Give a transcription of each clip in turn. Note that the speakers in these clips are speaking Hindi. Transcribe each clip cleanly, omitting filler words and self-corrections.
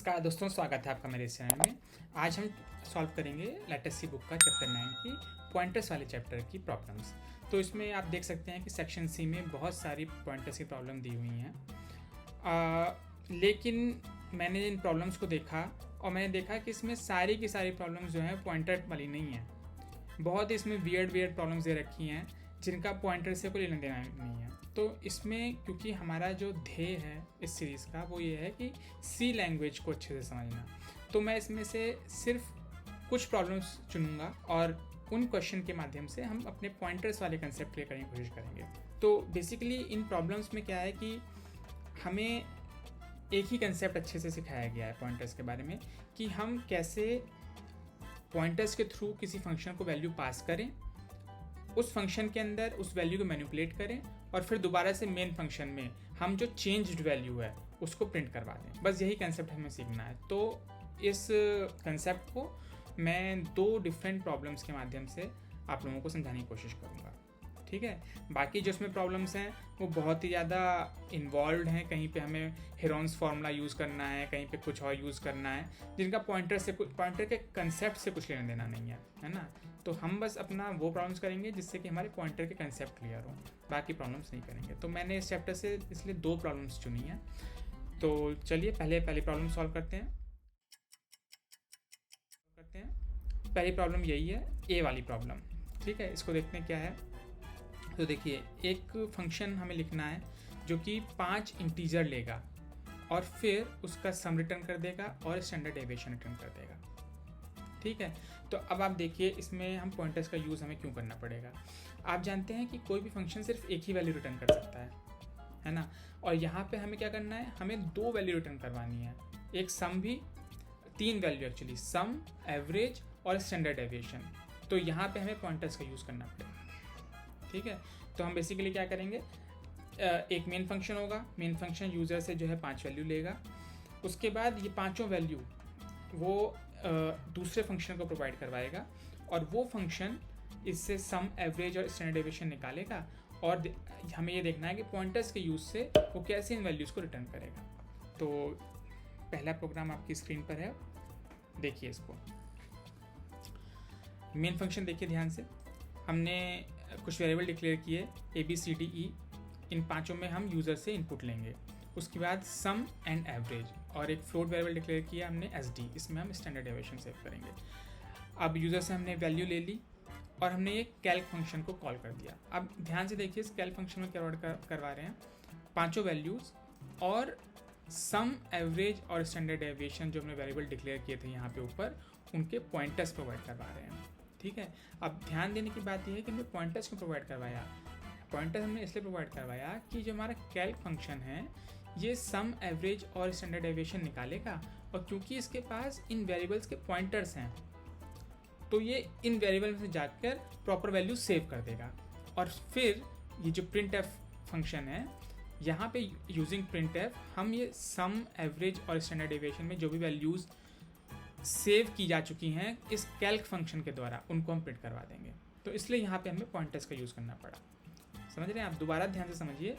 नमस्कार दोस्तों, स्वागत है आपका मेरे इस चैनल में। आज हम सॉल्व करेंगे लेटेस्ट सी बुक का चैप्टर 9 की पॉइंटर्स वाले चैप्टर की प्रॉब्लम्स। तो इसमें आप देख सकते हैं कि सेक्शन सी में बहुत सारी पॉइंटर्स की प्रॉब्लम दी हुई हैं। लेकिन मैंने इन प्रॉब्लम्स को देखा और मैंने देखा कि इसमें सारी की सारी प्रॉब्लम्स जो हैं पॉइंटर वाली नहीं हैं। बहुत ही इसमें वियर्ड प्रॉब्लम्स दे रखी हैं जिनका पॉइंटर से कोई लेना देना नहीं है। तो इसमें क्योंकि हमारा जो ध्येय है इस सीरीज़ का वो ये है कि सी लैंग्वेज को अच्छे से समझना, तो मैं इसमें से सिर्फ कुछ प्रॉब्लम्स चुनूंगा और उन क्वेश्चन के माध्यम से हम अपने पॉइंटर्स वाले कंसेप्ट क्लियर करने की कोशिश करेंगे। तो बेसिकली इन प्रॉब्लम्स में क्या है कि हमें एक ही कंसेप्ट अच्छे से सिखाया गया है पॉइंटर्स के बारे में कि हम कैसे पॉइंटर्स के थ्रू किसी फंक्शन को वैल्यू पास करें, उस फंक्शन के अंदर उस वैल्यू को मैनिपुलेट करें और फिर दोबारा से मेन फंक्शन में हम जो चेंज्ड वैल्यू है उसको प्रिंट करवा दें। बस यही कंसेप्ट हमें सीखना है। तो इस कंसेप्ट को मैं 2 डिफरेंट प्रॉब्लम्स के माध्यम से आप लोगों को समझाने की कोशिश करूँगा, ठीक है। बाकी जो इसमें प्रॉब्लम्स हैं वो बहुत ही ज़्यादा इन्वॉल्व हैं। कहीं पे हमें हेरोन्स फार्मूला यूज़ करना है, कहीं पे कुछ और यूज़ करना है, जिनका पॉइंटर के कंसेप्ट से कुछ लेना देना नहीं है ना। तो हम बस अपना वो प्रॉब्लम्स करेंगे जिससे कि हमारे पॉइंटर के कंसेप्ट क्लियर हो, बाकी प्रॉब्लम्स नहीं करेंगे। तो मैंने इस चैप्टर से इसलिए 2 प्रॉब्लम्स चुनी हैं। तो चलिए पहली प्रॉब्लम सॉल्व करते हैं। पहली प्रॉब्लम यही है, ए वाली प्रॉब्लम, ठीक है। इसको देखते हैं क्या है। तो देखिए, एक फंक्शन हमें लिखना है जो कि 5 इंटीजर लेगा और फिर उसका सम रिटर्न कर देगा और स्टैंडर्ड डेविएशन रिटर्न कर देगा, ठीक है। तो अब आप देखिए इसमें हम पॉइंटर्स का यूज़ हमें क्यों करना पड़ेगा। आप जानते हैं कि कोई भी फंक्शन सिर्फ एक ही वैल्यू रिटर्न कर सकता है ना। और यहाँ पे हमें क्या करना है, हमें 2 वैल्यू रिटर्न करवानी है, एक सम भी, 3 वैल्यू एक्चुअली, सम, एवरेज और स्टैंडर्ड डेविएशन। तो यहाँ पे हमें पॉइंटर्स का यूज़ करना पड़ेगा, ठीक है। तो हम बेसिकली क्या करेंगे, एक मेन फंक्शन होगा, मेन फंक्शन यूज़र से जो है 5 वैल्यू लेगा। उसके बाद ये पाँचों वैल्यू वो दूसरे फंक्शन को प्रोवाइड करवाएगा और वो फंक्शन इससे सम, एवरेज और स्टैंडर्ड डेविएशन निकालेगा और हमें ये देखना है कि पॉइंटर्स के यूज़ से वो कैसे इन वैल्यूज़ को रिटर्न करेगा। तो पहला प्रोग्राम आपकी स्क्रीन पर है, देखिए इसको। मेन फंक्शन देखिए ध्यान से, हमने कुछ वेरिएबल डिक्लेयर किए ABCDE, इन पाँचों में हम यूज़र से इनपुट लेंगे। उसके बाद सम एंड एवरेज और एक फ्लोट वेरिएबल डिक्लेयर किया हमने SD, इसमें हम स्टैंडर्ड डेविएशन सेव करेंगे। अब यूज़र से हमने वैल्यू ले ली और हमने ये कैल्क फंक्शन को कॉल कर दिया। अब ध्यान से देखिए, इस कैल्क फंक्शन में क्या करवा रहे हैं, पाँचों वैल्यूज़ और सम, एवरेज और स्टैंडर्ड डेविएशन जो हमने वेरिएबल डिक्लेयर किए थे यहाँ पे ऊपर, उनके पॉइंटर्स प्रोवाइड करवा रहे हैं, ठीक है। अब ध्यान देने की बात यह है कि हमने पॉइंटर्स क्यों प्रोवाइड करवाया। पॉइंटर हमने इसलिए प्रोवाइड करवाया कि जो हमारा कैल्क फंक्शन है ये सम, एवरेज और स्टैंडर्ड डेविएशन निकालेगा और क्योंकि इसके पास इन वेरिएबल्स के पॉइंटर्स हैं तो ये इन वेरिएबल में से जाकर प्रॉपर वैल्यू सेव कर देगा। और फिर ये जो printf फंक्शन है, यहाँ पे यूजिंग printf हम ये सम, एवरेज और स्टैंडर्ड डेविएशन में जो भी वैल्यूज़ सेव की जा चुकी हैं इस कैल्क फंक्शन के द्वारा, उनको हम प्रिंट करवा देंगे। तो इसलिए यहाँ पे हमें पॉइंटर्स का यूज़ करना पड़ा। समझ रहे हैं आप, दोबारा ध्यान से समझिए।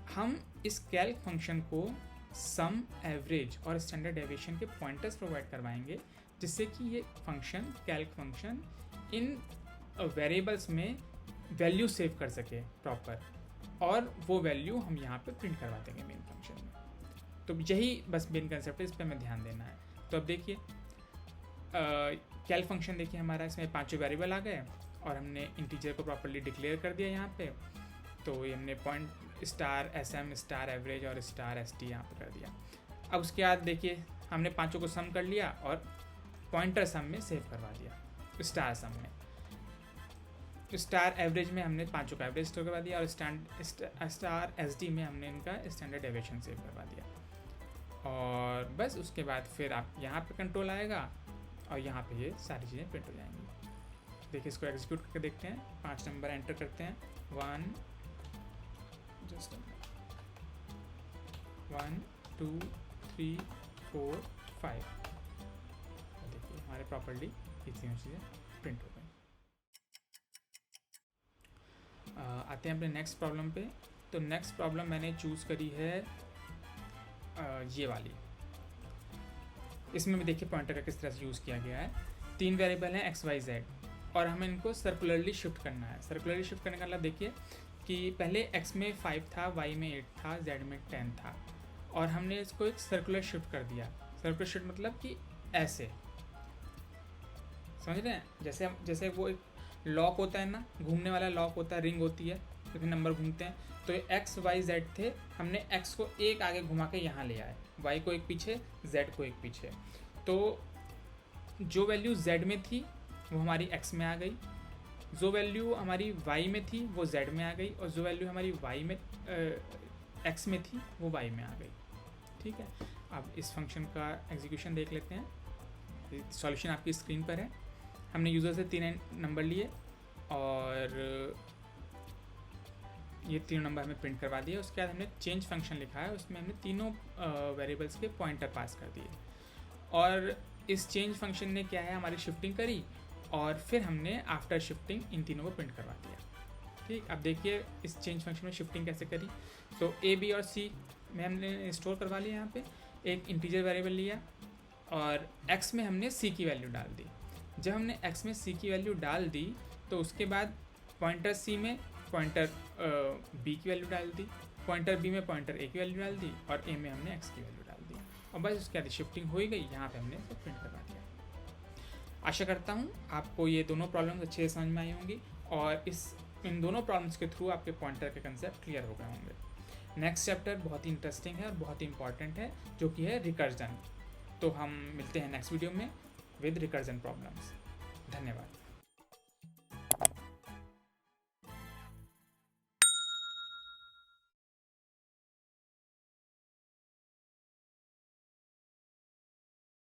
हम इस कैल्क फंक्शन को सम, एवरेज और स्टैंडर्ड डेविएशन के पॉइंटर्स प्रोवाइड करवाएंगे जिससे कि ये फंक्शन, कैल्क फंक्शन, इन वेरिएबल्स में वैल्यू सेव कर सके प्रॉपर और वो वैल्यू हम यहाँ पे प्रिंट करवा देंगे मेन फंक्शन में। तो यही बस मेन कंसेप्ट है, इस पर हमें ध्यान देना है। तो अब देखिए कैल्क फंक्शन देखिए हमारा, इसमें 5 वेरिएबल आ गए और हमने इंटीजर को प्रॉपर्ली डिक्लेयर कर दिया यहाँ पे। तो ये हमने point star SM, star average और स्टार SD यहाँ पे कर दिया। अब उसके बाद देखिए हमने पाँचों को सम कर लिया और पॉइंटर सम में सेव करवा दिया। स्टार सम में, स्टार एवरेज में हमने पाँचों का एवरेज स्टोर करवा दिया और स्टार SD में हमने इनका स्टैंडर्ड डेविएशन सेव करवा दिया। और बस उसके बाद फिर आप यहाँ पे कंट्रोल आएगा और यहाँ पे ये सारी चीज़ें प्रिंट हो जाएंगी। देखिए इसको एग्जीक्यूट करके देखते हैं। 5 नंबर एंटर करते हैं, 1 2 3 4 5। देखिए हमारे प्रॉपर्ली ये तीनों चीज़ें प्रिंट हो गई। आते हैं अपने नेक्स्ट प्रॉब्लम पे। तो नेक्स्ट प्रॉब्लम मैंने चूज़ करी है ये वाली, इसमें भी देखिए पॉइंटर का किस तरह से यूज़ किया गया है। 3 वेरिएबल हैं एक्स वाई जेड और हमें इनको सर्कुलरली शिफ्ट करना है। सर्कुलरली शिफ्ट करने का मतलब देखिए कि पहले x में 5 था, y में 8 था, z में 10 था और हमने इसको एक सर्कुलर शिफ्ट कर दिया। सर्कुलर शिफ्ट मतलब कि ऐसे, समझ रहे हैं? जैसे वो एक लॉक होता है ना, घूमने वाला लॉक होता है, रिंग होती है, क्योंकि नंबर घूमते हैं। तो एक्स वाई जेड थे, हमने x को एक आगे घुमा के यहाँ ले आए, y को एक पीछे, z को एक पीछे। तो जो वैल्यू z में थी वो हमारी x में आ गई, जो वैल्यू हमारी y में थी वो z में आ गई और जो वैल्यू हमारी y में x में थी वो y में आ गई। ठीक है, अब इस फंक्शन का एग्जीक्यूशन देख लेते हैं। सॉल्यूशन आपकी स्क्रीन पर है। हमने यूज़र से 3 नंबर लिए और ये तीनों नंबर हमें प्रिंट करवा दिए। उसके बाद हमने चेंज फंक्शन लिखा है, उसमें हमने तीनों वेरिएबल्स के पॉइंटर पास कर दिए और इस चेंज फंक्शन ने क्या है, हमारी शिफ्टिंग करी और फिर हमने आफ्टर शिफ्टिंग इन तीनों को प्रिंट करवा दिया। ठीक, अब देखिए इस चेंज फंक्शन में शिफ्टिंग कैसे करी। तो ए बी और सी में हमने स्टोर करवा लिया, यहाँ पे एक इंटीजर वेरिएबल लिया और x में हमने c की वैल्यू डाल दी। जब हमने x में c की वैल्यू डाल दी तो उसके बाद पॉइंटर c में पॉइंटर b की वैल्यू डाल दी, पॉइंटर b में पॉइंटर a की वैल्यू डाल दी और a में हमने x की वैल्यू डाल दी और बस उसके बाद शिफ्टिंग हो ही गई। यहाँ पे हमने इसे प्रिंट करवा दिया। आशा करता हूँ आपको ये दोनों प्रॉब्लम्स अच्छे से समझ में आई होंगी और इन दोनों प्रॉब्लम्स के थ्रू आपके पॉइंटर के कंसेप्ट क्लियर हो गए होंगे। नेक्स्ट चैप्टर बहुत ही इंटरेस्टिंग है और बहुत ही इंपॉर्टेंट है, जो कि है रिकर्जन। तो हम मिलते हैं नेक्स्ट वीडियो में विद रिकर्जन प्रॉब्लम्स। धन्यवाद।